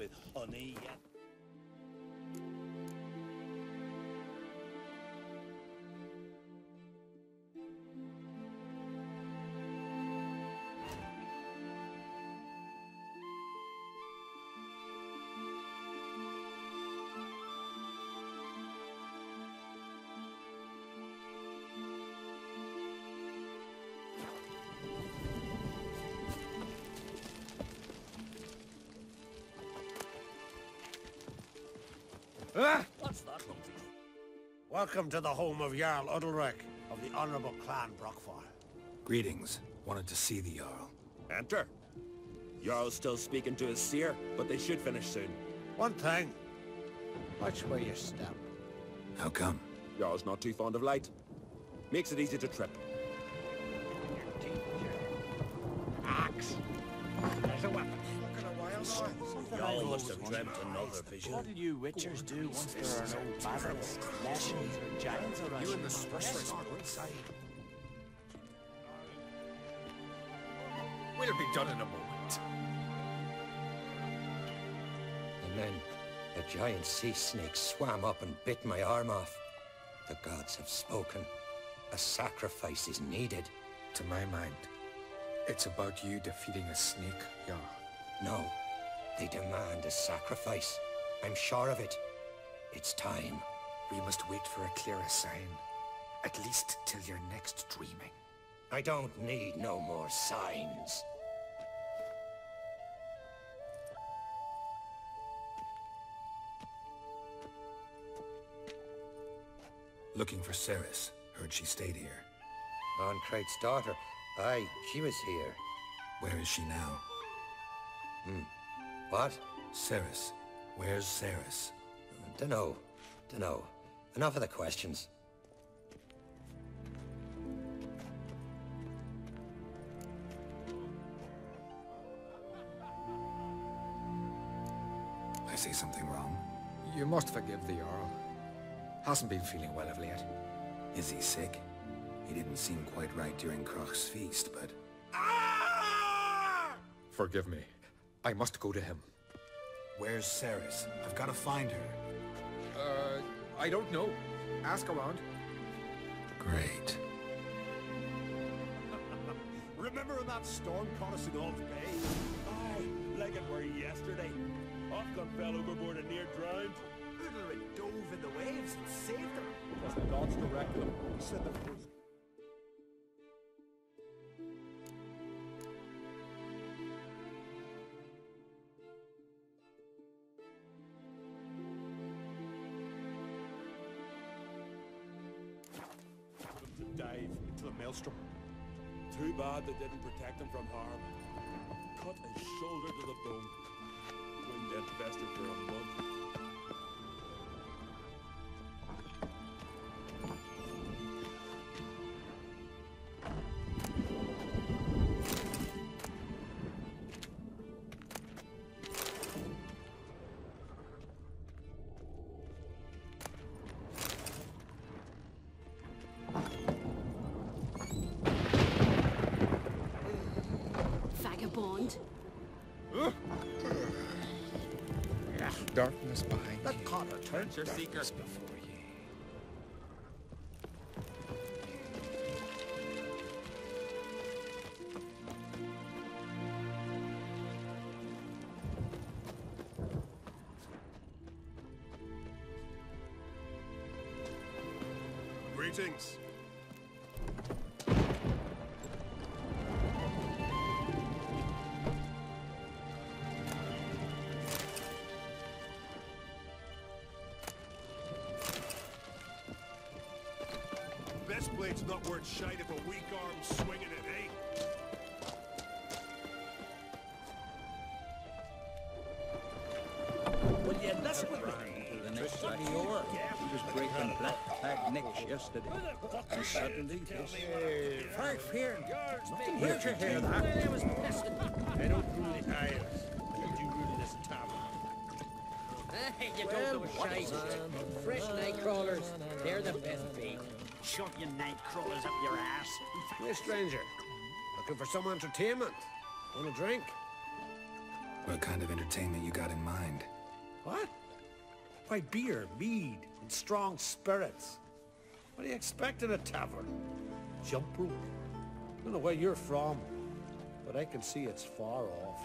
with honey yet. What's that, Lumpy? Welcome to the home of Jarl Udalric of the Honourable Clan Brockfire. Greetings. Wanted to see the Jarl. Enter. Jarl's still speaking to his seer, but they should finish soon. One thing. Watch where you step. How come? Jarl's not too fond of light. Makes it easy to trip. Axe. There's a weapon. Look at a wild Y'all must have dreamt another vision. What do you witchers do once there are no basilisks, lashings, or giants around? You and the sorceress are inside. We'll be done in a moment. And then a giant sea snake swam up and bit my arm off. The gods have spoken. A sacrifice is needed. To my mind, it's about you defeating a snake, Jarl. No, they demand a sacrifice. I'm sure of it. It's time. We must wait for a clearer sign. At least till your next dreaming. I don't need no more signs. Looking for Ceres. Heard she stayed here. Ancrate's daughter. Aye, she was here. Where is she now? What? Ceres. Where's Ceres? Dunno. Enough of the questions. I say something wrong? You must forgive the Jarl. Hasn't been feeling well of late. Is he sick? He didn't seem quite right during Kroch's feast, but... Forgive me. I must go to him. Where's Ceres? I've got to find her. I don't know. Ask around. Great. Remember when that storm caught us in Old Bay? Aye, like it were yesterday. Ofcom fell overboard and near drowned. Udalric dove in the waves and saved her. Because the gods directed them. Said the first. To dive into the maelstrom. Too bad they didn't protect him from harm. Cut his shoulder to the bone. Wind infested for a month. Vagabond. Darkness behind you. That Connor turned Your seeker. Before you. Greetings. Best blade's not worth shite if a weak arm's swinging it, eh? Well, yeah, that's what the next bloody hour. He was breaking black flag necks yesterday. And suddenly this... Frank Fear. Where'd you hear that? Well, I was pissing. I don't rule the Isles. I do rule this tavern. Hey, you don't know shite. Fresh night crawlers. They're the best bait. Shove your night crawlers up your ass. Hey, stranger. Looking for some entertainment? Want a drink? What kind of entertainment you got in mind? What? Why, beer, mead, and strong spirits. What do you expect in a tavern? Jump rope? I don't know where you're from, but I can see it's far off.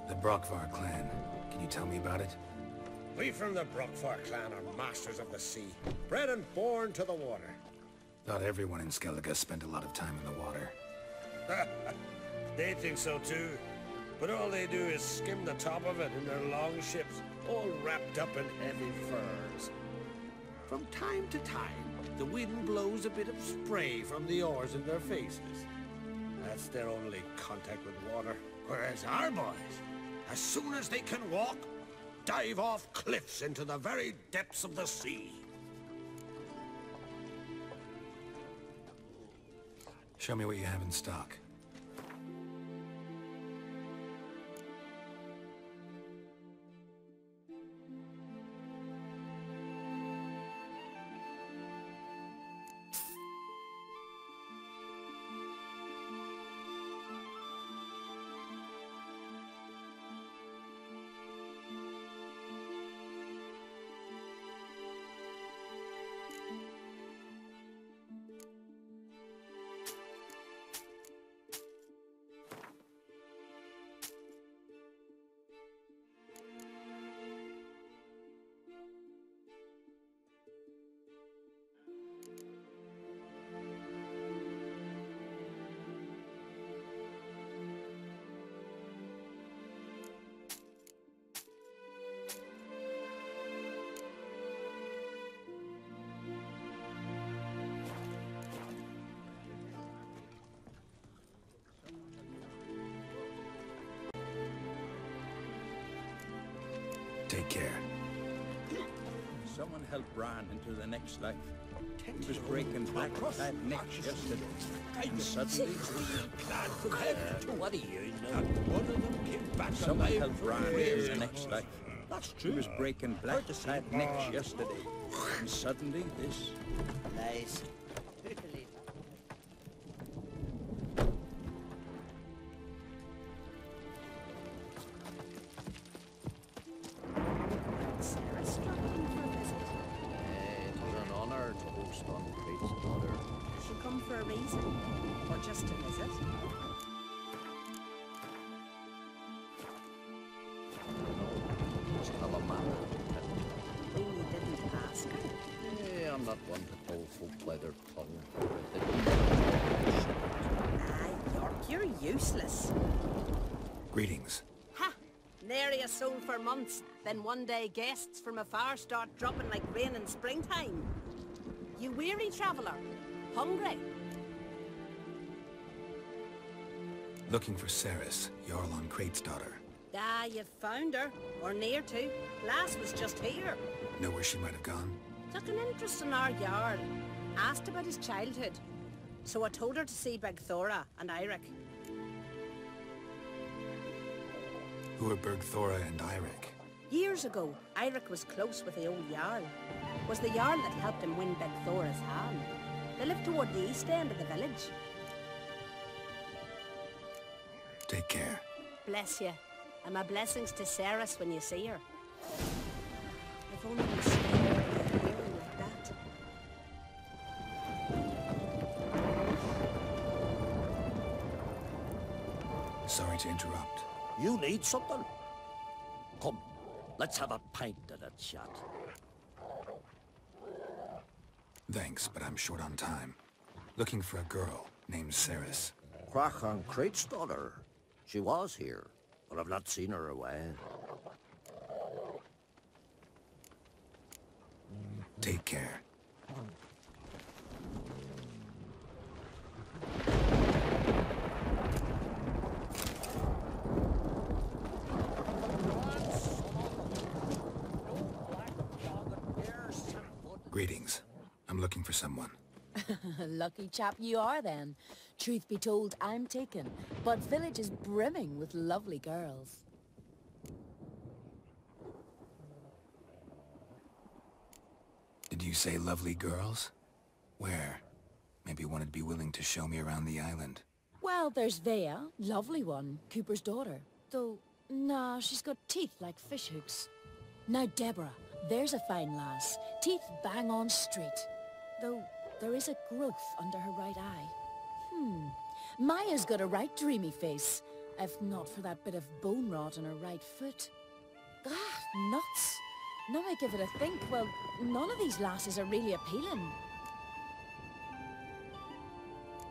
The Brockvar clan. Can you tell me about it? We from the Brockvar clan are masters of the sea, bred and born to the water. Thought everyone in Skellige spent a lot of time in the water. They think so too, but all they do is skim the top of it in their long ships, all wrapped up in heavy furs. From time to time, the wind blows a bit of spray from the oars in their faces. That's their only contact with water. Whereas our boys, as soon as they can walk, dive off cliffs into the very depths of the sea. Show me what you have in stock. Take care. Someone helped Bran into the next life. He was breaking black clad necks yesterday, and suddenly... What do you know? One of them came back Someone alive helped from Bran the into grave. the next life. That's He true. was breaking black clad necks yesterday, and suddenly this... Lies. Sarah struck in for a visit. It was an honor to host on Kate's daughter. Has she come for a reason? Or just to visit? Must have a manner. Oh, you didn't ask her? I'm not one to pull folk by their tongue. Ah, York, you're useless. Greetings. Ha! Nary a soul for months. Then one day guests from afar start dropping like rain in springtime. You weary traveller? Hungry? Looking for Ceres, Jarl on Crate's daughter. Ah, you've found her. Or near to. Lass was just here. Know where she might have gone? Took an interest in our Jarl. Asked about his childhood. So I told her to see Bergthora and Eirik. Who are Bergthora and Eirik? Years ago, Eirik was close with the old Jarl. Was the Jarl that helped him win Bergthora's hand. They lived toward the east end of the village. Take care. Bless you. And my blessings to Ceres when you see her. If only you stayed here like that. Sorry to interrupt. You need something? Come, let's have a pint and a chat. Thanks, but I'm short on time. Looking for a girl named Ceres. Crach on Crate's daughter. She was here, but I've not seen her away. Take care. Greetings. I'm looking for someone. Lucky chap you are then. Truth be told, I'm taken, but village is brimming with lovely girls. Did you say lovely girls? Where? Maybe one would be willing to show me around the island. Well, there's Vea, lovely one, Cooper's daughter. Though, nah, she's got teeth like fishhooks. Now Deborah, there's a fine lass, teeth bang on straight. Though, there is a growth under her right eye. Maya's got a right dreamy face, if not for that bit of bone rot on her right foot. Ah, nuts. Now I give it a think, well, none of these lasses are really appealing.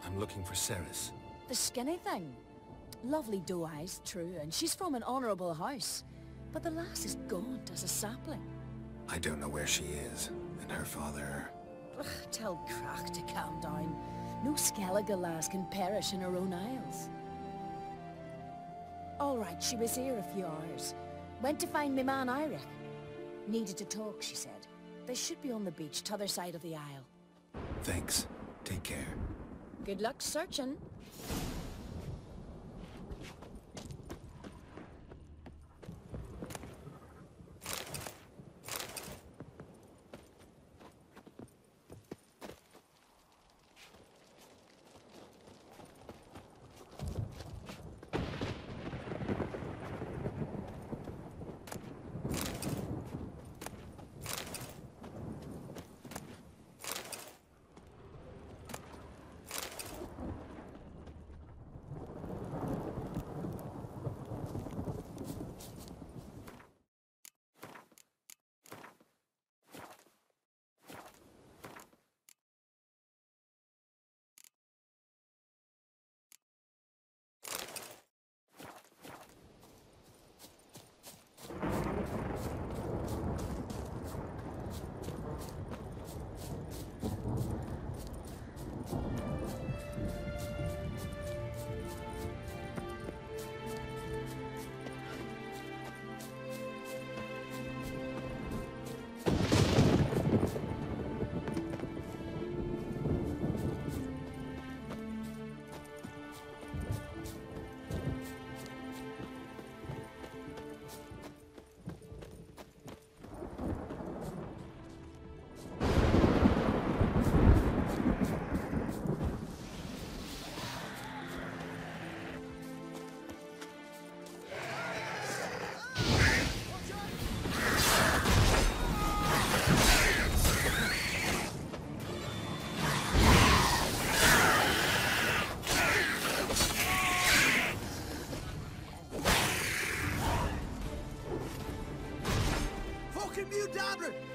I'm looking for Ceres. The skinny thing. Lovely doe eyes, true, and she's from an honourable house. But the lass is gaunt as a sapling. I don't know where she is, and her father... Ugh, tell Crack to calm down. No Skellige lass can perish in her own isles. All right, she was here a few hours. Went to find me man Eirik. Needed to talk, she said. They should be on the beach, t'other side of the isle. Thanks. Take care. Good luck searching.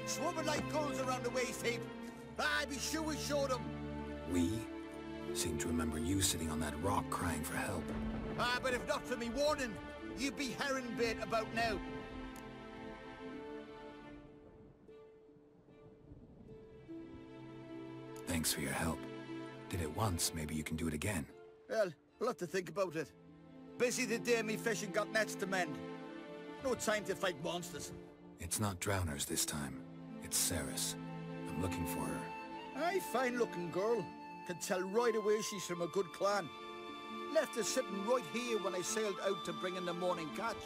Swimming like gulls around the waist heap. I'd be sure we showed them. We? Seem to remember you sitting on that rock crying for help. But if not for me warning, you'd be herring bait about now. Thanks for your help. Did it once, maybe you can do it again. Well, we'll have to think about it. Busy the day me fishing got nets to mend. No time to fight monsters. It's not drowners this time. It's Ceres. I'm looking for her. Aye, fine-looking girl. Can tell right away she's from a good clan. Left her sitting right here when I sailed out to bring in the morning catch.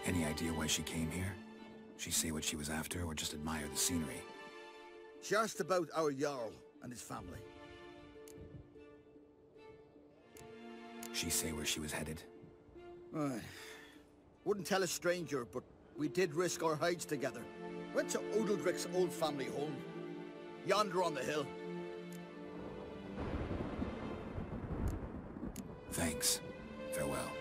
Any idea why she came here? She say what she was after, or just admire the scenery? She asked about our Jarl and his family. She say where she was headed? Wouldn't tell a stranger, but we did risk our hides together. Went to Odildric's old family home. Yonder on the hill. Thanks. Farewell.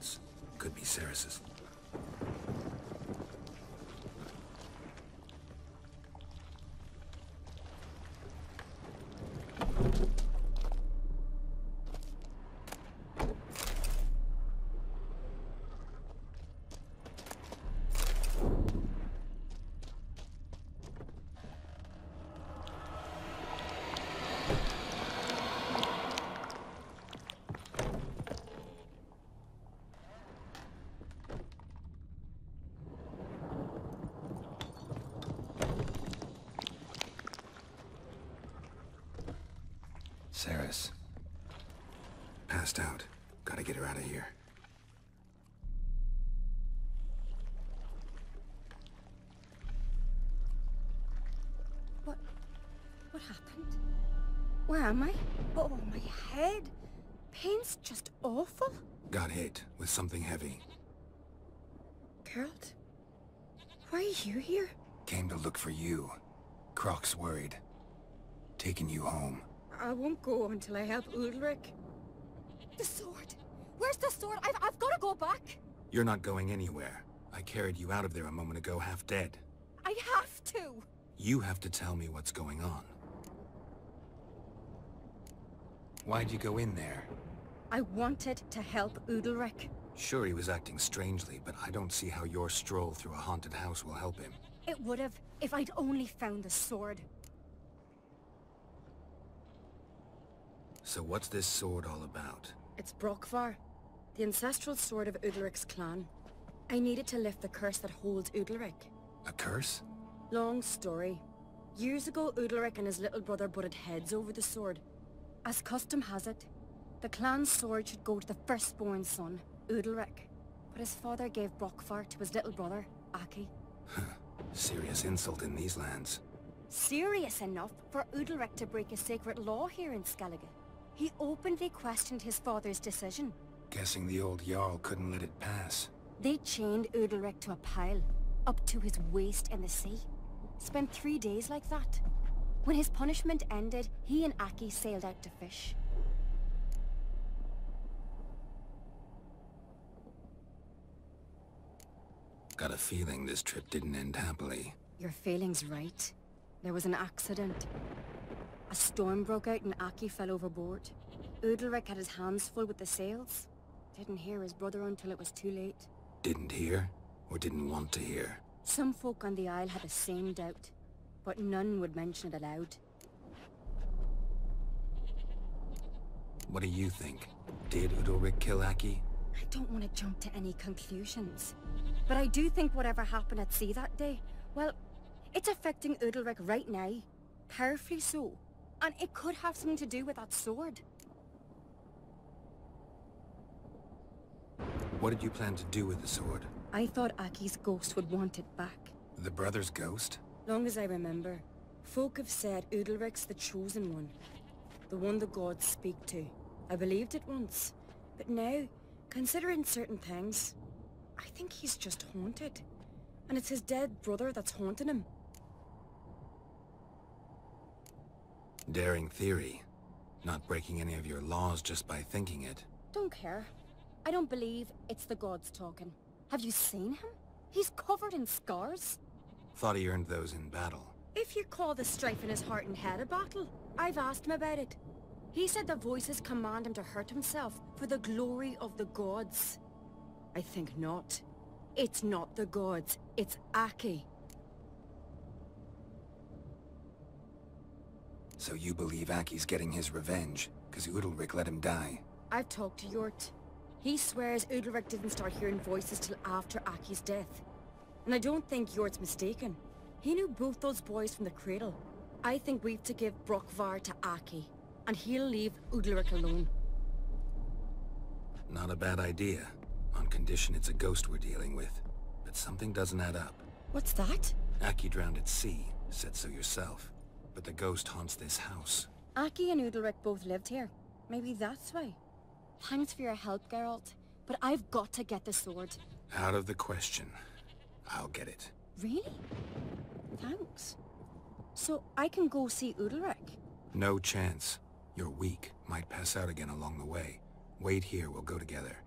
boots. Could be Ceres's. Ceres. Passed out. Gotta get her out of here. What happened? Where am I? Oh, my head. Pain's just awful. Got hit with something heavy. Geralt? Why are you here? Came to look for you. Croc's worried. Taking you home. I won't go until I help Ulrich. The sword! Where's the sword? I've got to go back! You're not going anywhere. I carried you out of there a moment ago half dead. I have to! You have to tell me what's going on. Why'd you go in there? I wanted to help Ulrich. Sure, he was acting strangely, but I don't see how your stroll through a haunted house will help him. It would have, if I'd only found the sword. So what's this sword all about? It's Brokvar, the ancestral sword of Udalric's clan. I needed to lift the curse that holds Udalric. A curse? Long story. Years ago, Udalric and his little brother butted heads over the sword. As custom has it, the clan's sword should go to the firstborn son, Udalric. But his father gave Brokvar to his little brother, Aki. Serious insult in these lands. Serious enough for Udalric to break a sacred law here in Skellige. He openly questioned his father's decision. Guessing the old Jarl couldn't let it pass. They chained Udalric to a pile, up to his waist in the sea. Spent 3 days like that. When his punishment ended, he and Aki sailed out to fish. Got a feeling this trip didn't end happily. Your feeling's right. There was an accident. A storm broke out and Aki fell overboard. Udalric had his hands full with the sails. Didn't hear his brother until it was too late. Didn't hear? Or didn't want to hear? Some folk on the Isle had the same doubt, but none would mention it aloud. What do you think? Did Udalric kill Aki? I don't want to jump to any conclusions. But I do think whatever happened at sea that day, well, it's affecting Udalric right now. Powerfully so. And it could have something to do with that sword. What did you plan to do with the sword? I thought Aki's ghost would want it back. The brother's ghost? Long as I remember, folk have said Udalric's the chosen one. The one the gods speak to. I believed it once. But now, considering certain things, I think he's just haunted. And it's his dead brother that's haunting him. Daring theory. Not breaking any of your laws just by thinking it. Don't care. I don't believe it's the gods talking. Have you seen him? He's covered in scars. Thought he earned those in battle. If you call the strife in his heart and head a battle, I've asked him about it. He said the voices command him to hurt himself for the glory of the gods. I think not. It's not the gods, it's Aki. So you believe Aki's getting his revenge, because Udalric let him die? I've talked to Yort. He swears Udalric didn't start hearing voices till after Aki's death. And I don't think Yort's mistaken. He knew both those boys from the cradle. I think we've to give Brokvar to Aki, and he'll leave Udalric alone. Not a bad idea, on condition it's a ghost we're dealing with. But something doesn't add up. What's that? Aki drowned at sea, said so yourself. But the ghost haunts this house. Aki and Udalric both lived here. Maybe that's why. Thanks for your help, Geralt. But I've got to get the sword. Out of the question. I'll get it. Really? Thanks. So I can go see Udalric? No chance. You're weak. Might pass out again along the way. Wait here, we'll go together.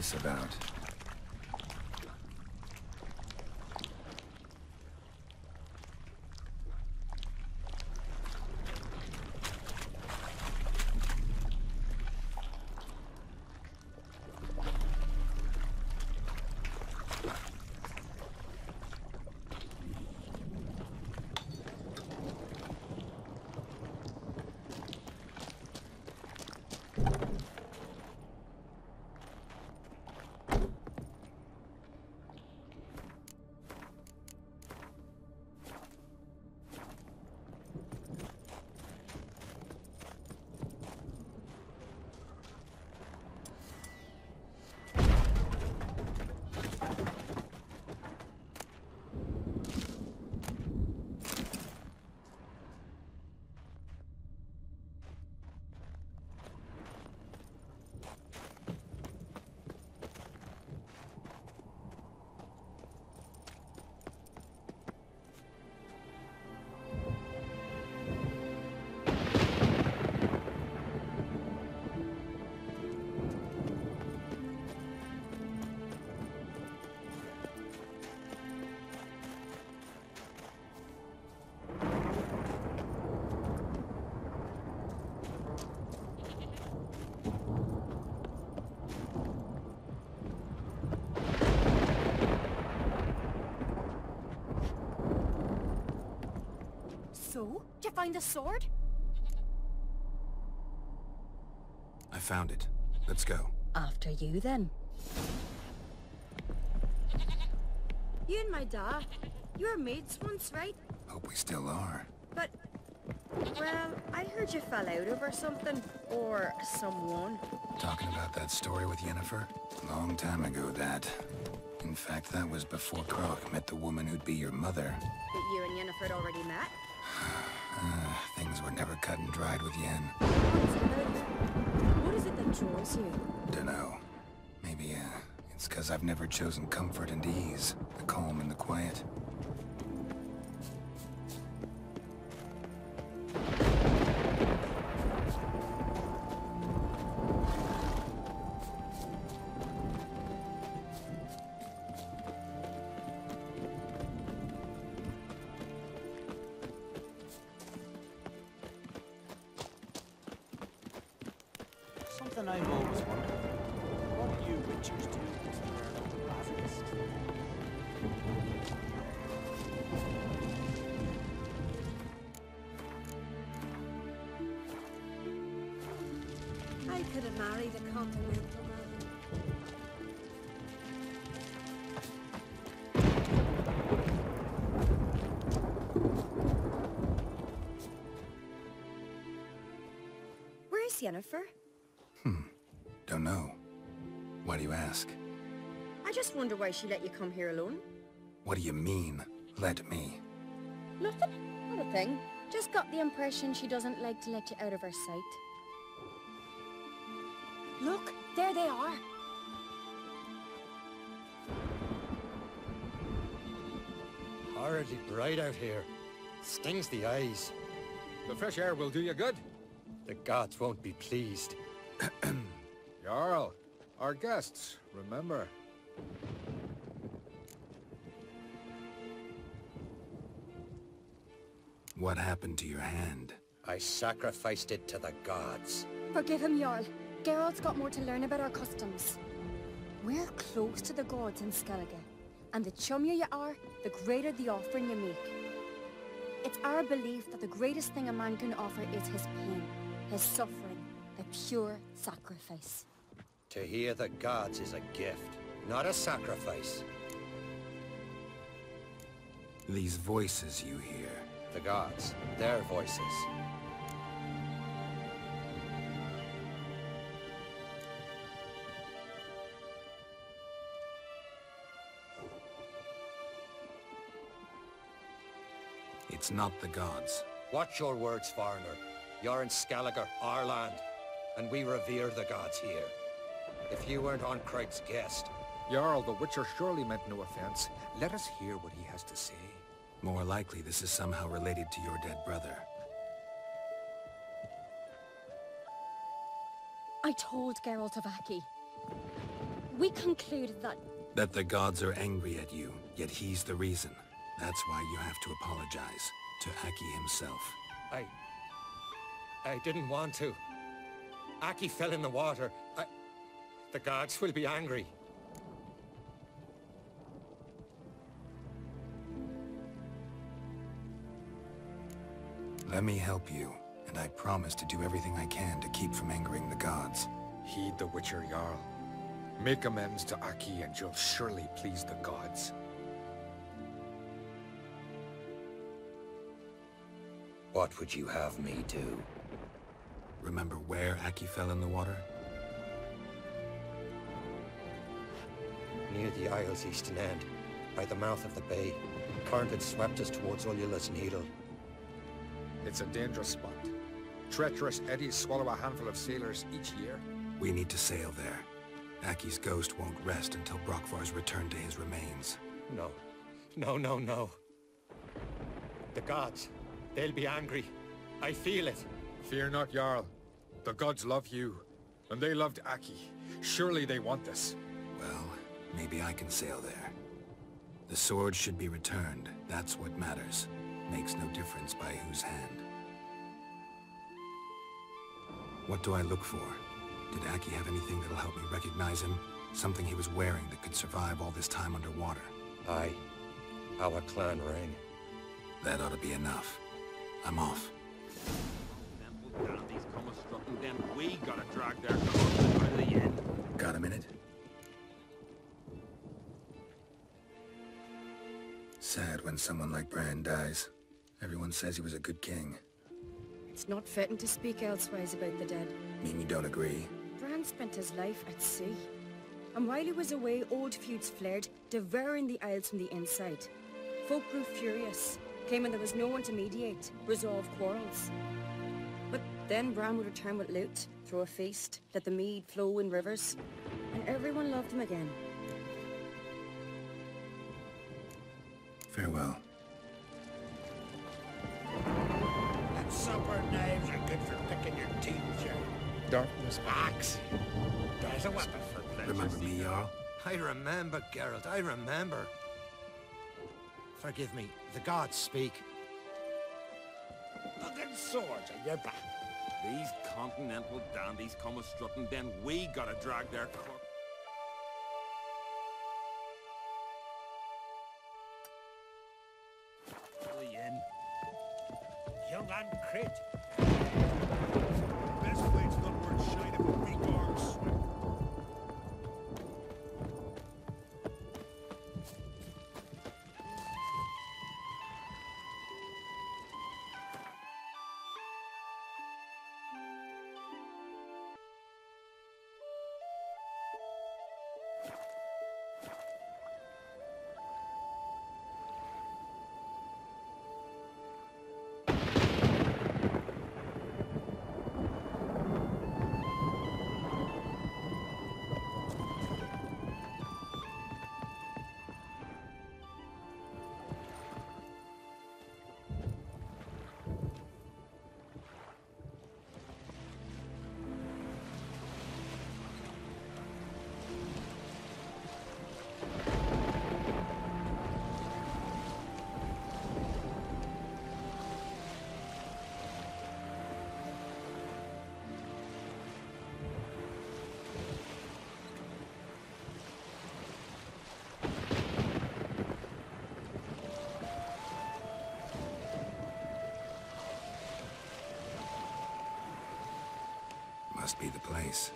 this about? So, did you find the sword? I found it. Let's go. After you, then. You and my dad, you were mates once, right? Hope we still are. But, well, I heard you fell out over something. Or someone. Talking about that story with Yennefer? Long time ago, that. In fact, that was before Croc met the woman who'd be your mother. That you and Yennefer had already met? Things were never cut and dried with Yen. What is it that draws you? Dunno. Maybe, it's 'cause I've never chosen comfort and ease. The calm and the quiet. Something I've always wondered. What do you witchers do with the basilisk? I could have married a continental man. Where's Yennefer? Don't know. Why do you ask? I just wonder why she let you come here alone. What do you mean, let me? Nothing. Not a thing. Just got the impression she doesn't like to let you out of her sight. Look, there they are. Horribly bright out here. Stings the eyes. The fresh air will do you good. The gods won't be pleased. Jarl, our guests, remember. What happened to your hand? I sacrificed it to the gods. Forgive him, Jarl. Geralt's got more to learn about our customs. We're close to the gods in Skellige, and the chummier you are, the greater the offering you make. It's our belief that the greatest thing a man can offer is his pain, his suffering, the pure sacrifice. To hear the gods is a gift, not a sacrifice. These voices you hear. The gods, their voices. It's not the gods. Watch your words, foreigner. You're in Skellige, our land, and we revere the gods here. If you weren't on Craig's guest... Jarl, the Witcher surely meant no offense. Let us hear what he has to say. More likely this is somehow related to your dead brother. I told Geralt of Rivia. we concluded that... That the gods are angry at you, yet he's the reason. That's why you have to apologize to Aki himself. I didn't want to. Aki fell in the water. The gods will be angry. Let me help you, and I promise to do everything I can to keep from angering the gods. Heed the Witcher Jarl. Make amends to Aki and you'll surely please the gods. What would you have me do? Remember where Aki fell in the water? Near the Isle's eastern end, by the mouth of the bay. Current had swept us towards Ullula's Needle. It's a dangerous spot. Treacherous eddies swallow a handful of sailors each year. We need to sail there. Aki's ghost won't rest until Brokvar's returned to his remains. No. No. The gods, they'll be angry. I feel it. Fear not, Jarl. The gods love you, and they loved Aki. Surely they want this. Well, maybe I can sail there. The sword should be returned. That's what matters. Makes no difference by whose hand. What do I look for? Did Aki have anything that'll help me recognize him? Something he was wearing that could survive all this time underwater? Aye. Our clan ring. That ought to be enough. I'm off. Dandies come a strutting, then we gotta drag their corpses out of the inn. Got a minute? Sad when someone like Bran dies. Everyone says he was a good king. It's not fitting to speak elsewise about the dead. Mean you don't agree? Bran spent his life at sea. And while he was away, old feuds flared, devouring the Isles from the inside. Folk grew furious, claiming there was no one to mediate, resolve quarrels. But then Bran would return with loot, throw a feast, let the mead flow in rivers, and everyone loved him again. Farewell. And supper knives are good for picking your teeth, Joe. Darkness. Axe. There's a weapon for pleasure. Remember me, Jarl? I remember, Geralt, I remember. Forgive me, the gods speak. Fucking swords on your back. These continental dandies come a strutting, then we gotta drag their corpses. Young and crit. Best place not worth shine if a weak arm swim. Must be the place.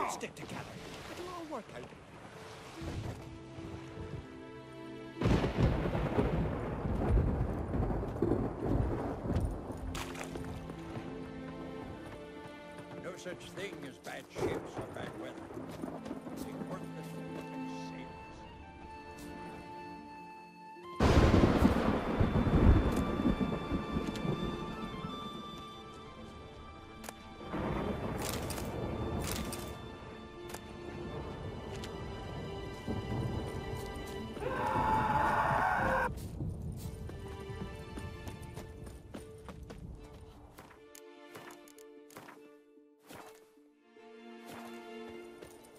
Let's stick together. It'll all work out. No such thing as bad ships or bad weather. Only worthless sailors.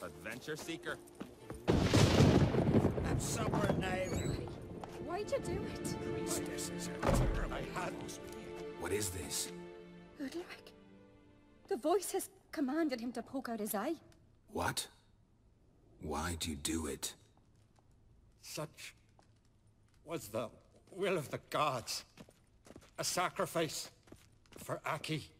Adventure seeker. That's supper now. Why'd you do it? Priestesses are terrible. I had What is this? Udalric. The voice has commanded him to poke out his eye. What? Why do you do it? Such was the will of the gods. A sacrifice for Aki.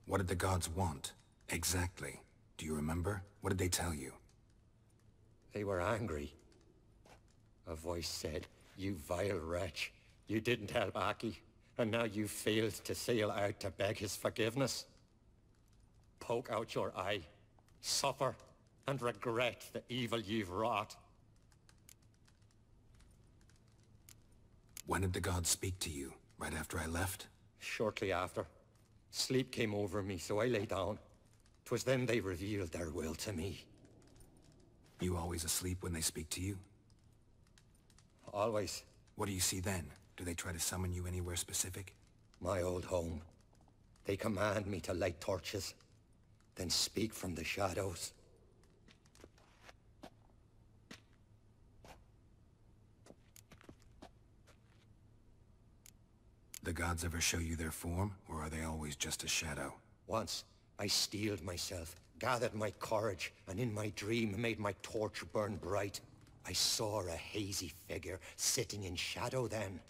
What did the gods want? Exactly. Do you remember? What did they tell you? They were angry. A voice said, "You vile wretch, you didn't help Aki, and now you failed to sail out to beg his forgiveness. Poke out your eye, suffer, and regret the evil you've wrought." When did the gods speak to you? Right after I left? Shortly after. Sleep came over me, so I lay down. 'Twas then they revealed their will to me. You always asleep when they speak to you? Always. What do you see then? Do they try to summon you anywhere specific? My old home. They command me to light torches, then speak from the shadows. The gods ever show you their form, or are they always just a shadow? Once, I steeled myself, gathered my courage, and in my dream made my torch burn bright. I saw a hazy figure sitting in shadow then.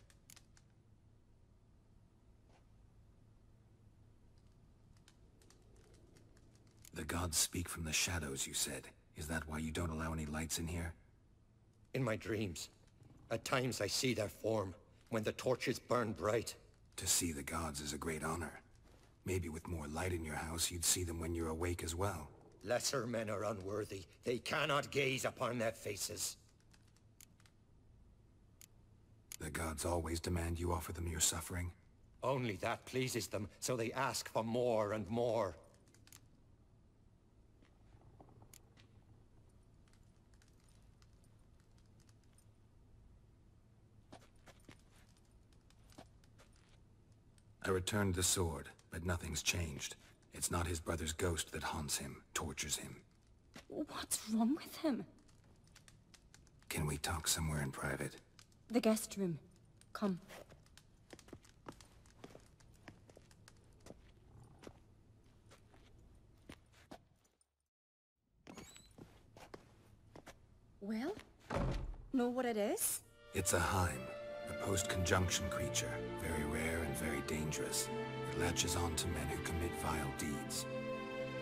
The gods speak from the shadows, you said. Is that why you don't allow any lights in here? In my dreams. At times I see their form, when the torches burn bright. To see the gods is a great honor. Maybe with more light in your house, you'd see them when you're awake as well. Lesser men are unworthy. They cannot gaze upon their faces. The gods always demand you offer them your suffering? Only that pleases them, so they ask for more and more. I returned the sword, but nothing's changed. It's not his brother's ghost that haunts him, tortures him. What's wrong with him? Can we talk somewhere in private? The guest room. Come. Well, know what it is? It's a Heim, a post-conjunction creature, very rare and very dangerous. It latches on to men who commit vile deeds.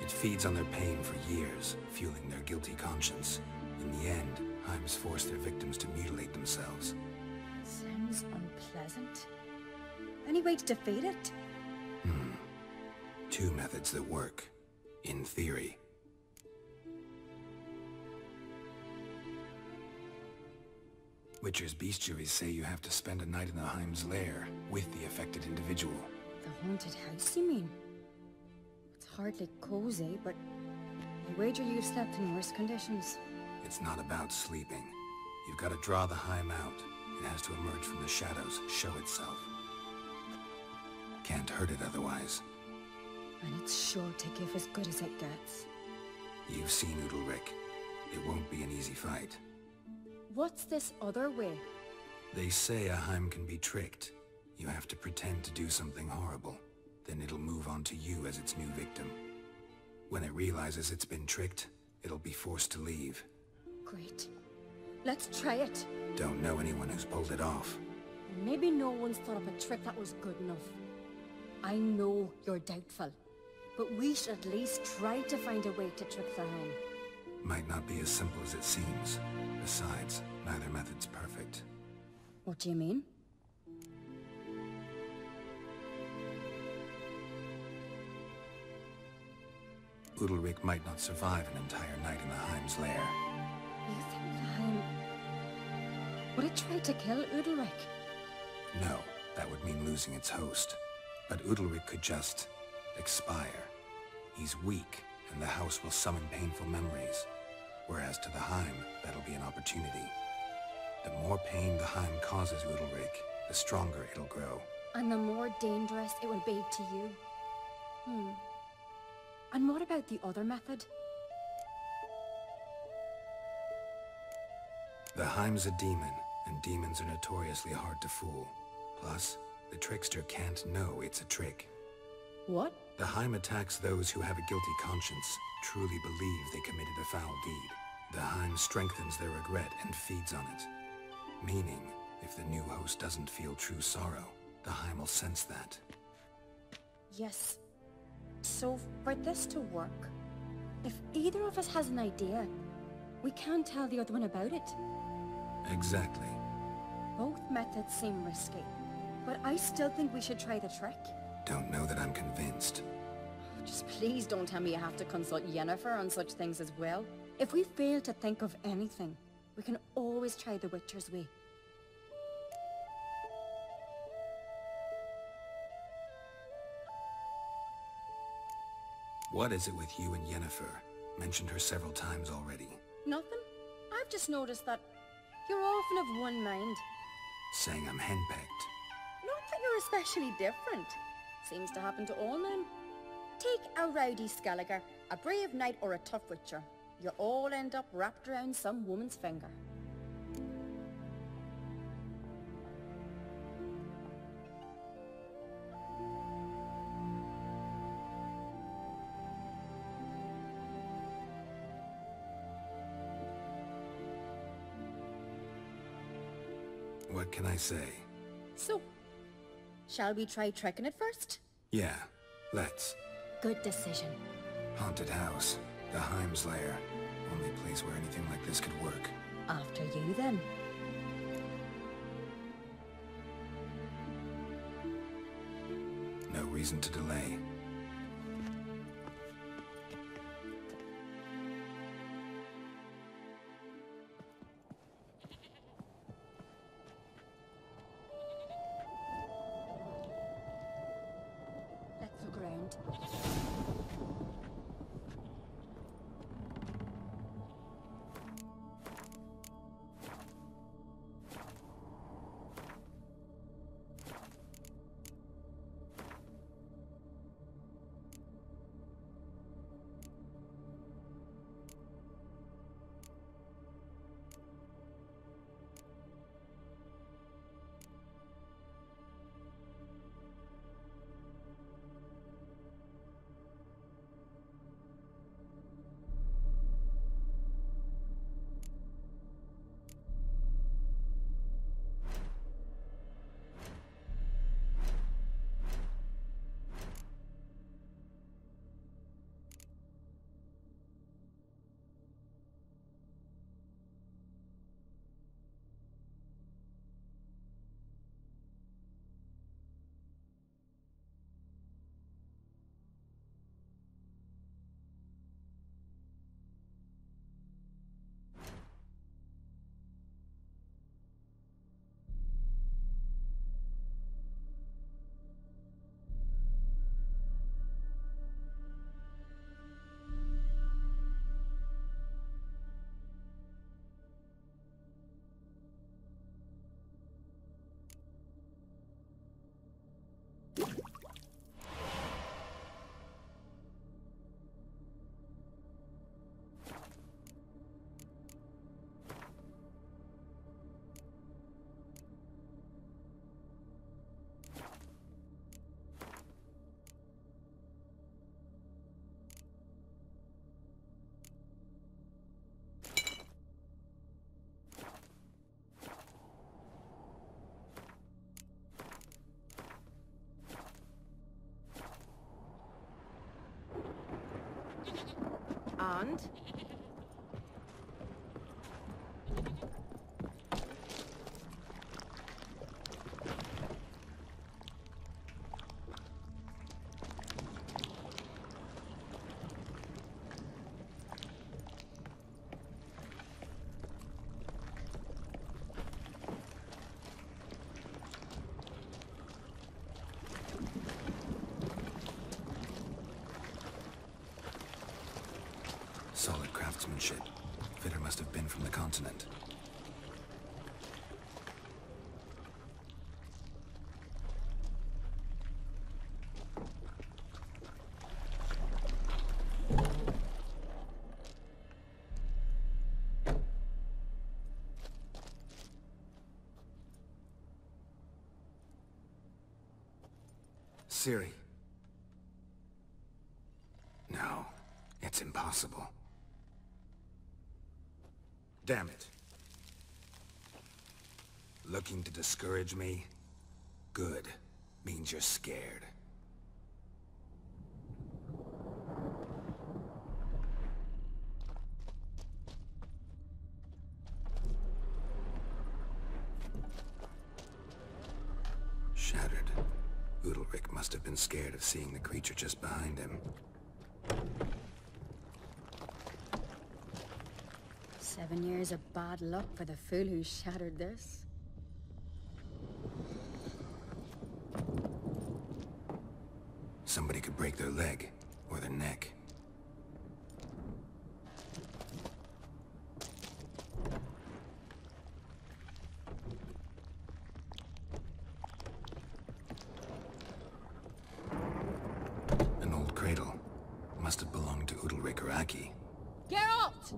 It feeds on their pain for years, fueling their guilty conscience. In the end, Heims force their victims to mutilate themselves. Sounds unpleasant. Any way to defeat it? Two methods that work. In theory. Witcher's bestiaries say you have to spend a night in the Heim's lair, with the affected individual. The haunted house, you mean? It's hardly cozy, but I wager you've slept in worse conditions. It's not about sleeping. You've got to draw the Heim out. It has to emerge from the shadows, show itself. Can't hurt it otherwise. And it's sure to give as good as it gets. You've seen Udalric. It won't be an easy fight. What's this other way? They say a Heim can be tricked. You have to pretend to do something horrible. Then it'll move on to you as its new victim. When it realizes it's been tricked, it'll be forced to leave. Great. Let's try it. Don't know anyone who's pulled it off. Maybe no one's thought up a trick that was good enough. I know you're doubtful, but we should at least try to find a way to trick the Heim. Might not be as simple as it seems. Besides, neither method's perfect. What do you mean? Udalryk might not survive an entire night in the Heim's lair. You think the Heim would it try to kill Udalryk? No, that would mean losing its host. But Udalryk could just expire. He's weak, and the house will summon painful memories. Whereas to the Heim, that'll be an opportunity. The more pain the Heim causes Udalryk, the stronger it'll grow. And the more dangerous it will be to you. And what about the other method? The Heim's a demon, and demons are notoriously hard to fool. Plus, the trickster can't know it's a trick. What? The Heim attacks those who have a guilty conscience, truly believe they committed a foul deed. The Heim strengthens their regret and feeds on it. Meaning, if the new host doesn't feel true sorrow, the Heim will sense that. Yes. So, for this to work, if either of us has an idea, we can't tell the other one about it. Exactly. Both methods seem risky, but I still think we should try the trick. Don't know that I'm convinced. Just please don't tell me you have to consult Yennefer on such things as well. If we fail to think of anything, we can always try the Witcher's way. What is it with you and Yennefer? Mentioned her several times already. Nothing. I've just noticed that you're often of one mind. Saying I'm henpecked. Not that you're especially different. Seems to happen to all men. Take a rowdy Skelliger, a brave knight or a tough witcher. You all end up wrapped around some woman's finger. What can I say? So, shall we try tricking it first? Yeah, let's. Good decision. Haunted house. The Heim's lair. Only place where anything like this could work. After you, then. No reason to delay. Let's look around. And? Solid craftsmanship. Fitter must have been from the continent. Ciri. No, it's impossible. Damn it. Looking to discourage me? Good. Means you're scared. Shattered. Udalric must have been scared of seeing the creature just behind him. 7 years of bad luck for the fool who shattered this. Somebody could break their leg, or their neck. An old cradle. Must have belonged to Udalric or Aki. Geralt!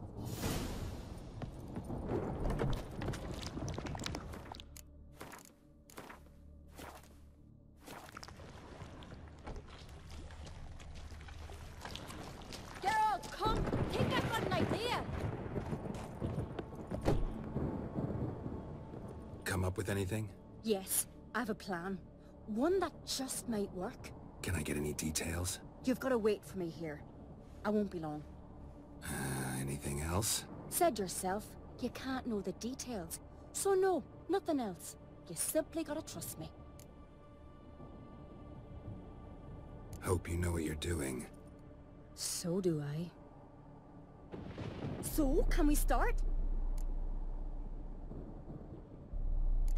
Geralt, come! Think I've got an idea! Come up with anything? Yes, I have a plan. One that just might work. Can I get any details? You've got to wait for me here. I won't be long. Anything else? Said yourself, you can't know the details. So no, nothing else. You simply gotta trust me. Hope you know what you're doing. So do I. So, can we start?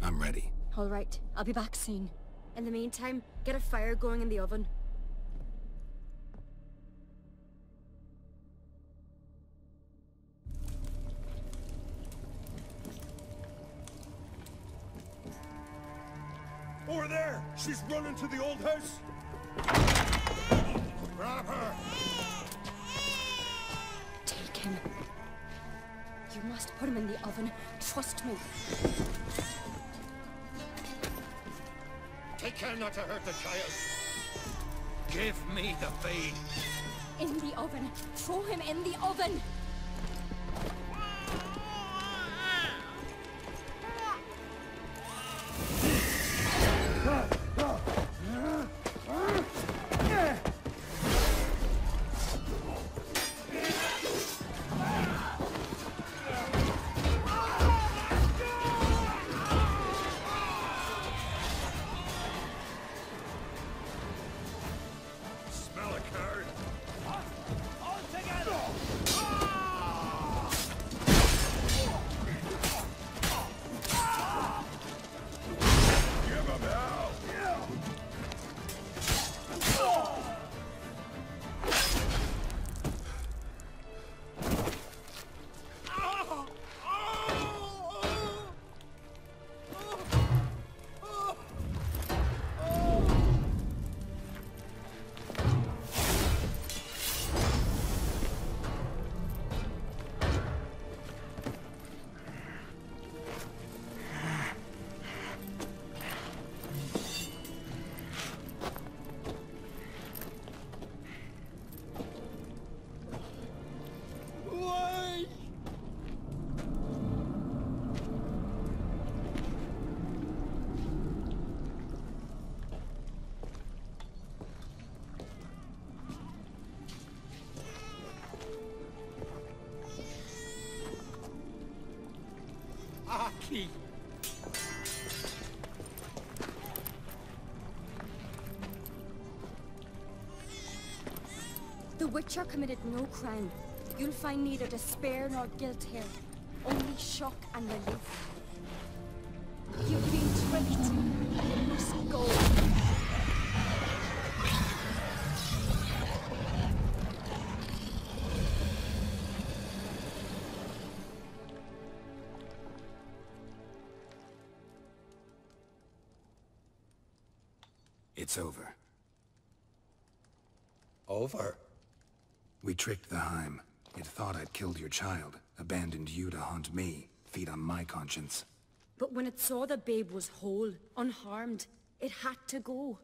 I'm ready. All right, I'll be back soon. In the meantime, get a fire going in the oven. Over there! She's running to the old house! Grab her! Take him. You must put him in the oven. Trust me. Take care not to hurt the child. Give me the feed. In the oven. Throw him in the oven. Smell a card. All together! key. The Witcher committed no crime. You'll find neither despair nor guilt here. Only shock and relief. You've been tricked. You must go. It's over. Over? We tricked the Heim. It thought I'd killed your child, abandoned you to haunt me, feed on my conscience. But when it saw the babe was whole, unharmed, it had to go.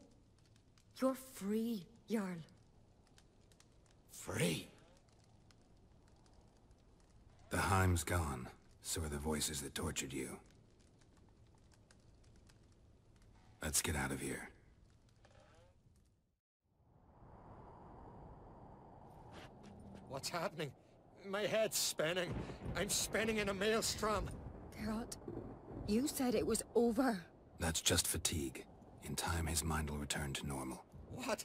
You're free, Jarl. Free? The Heim's gone, so are the voices that tortured you. Let's get out of here. What's happening? My head's spinning. I'm spinning in a maelstrom. Geralt, you said it was over. That's just fatigue. In time, his mind will return to normal. What?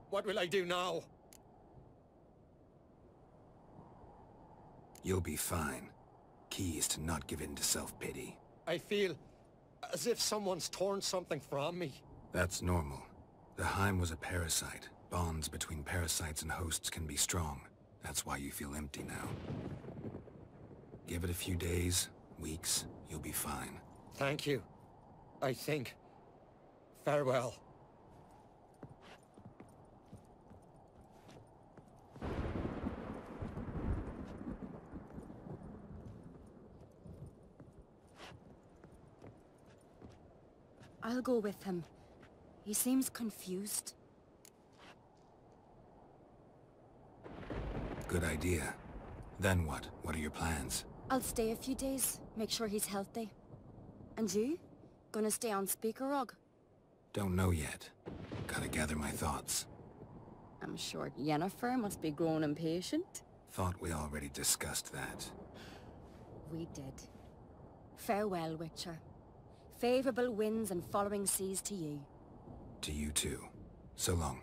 What will I do now? You'll be fine. Key is to not give in to self-pity. I feel as if someone's torn something from me. That's normal. The Heim was a parasite. Bonds between parasites and hosts can be strong. That's why you feel empty now. Give it a few days, weeks, you'll be fine. Thank you. I think. Farewell. I'll go with him. He seems confused. Good idea. Then what? What are your plans? I'll stay a few days, make sure he's healthy. And you? Gonna stay on Speaker Rog? Don't know yet. Gotta gather my thoughts. I'm sure Yennefer must be growing impatient. Thought we already discussed that. We did. Farewell, Witcher. Favorable winds and following seas to you. To you too. So long.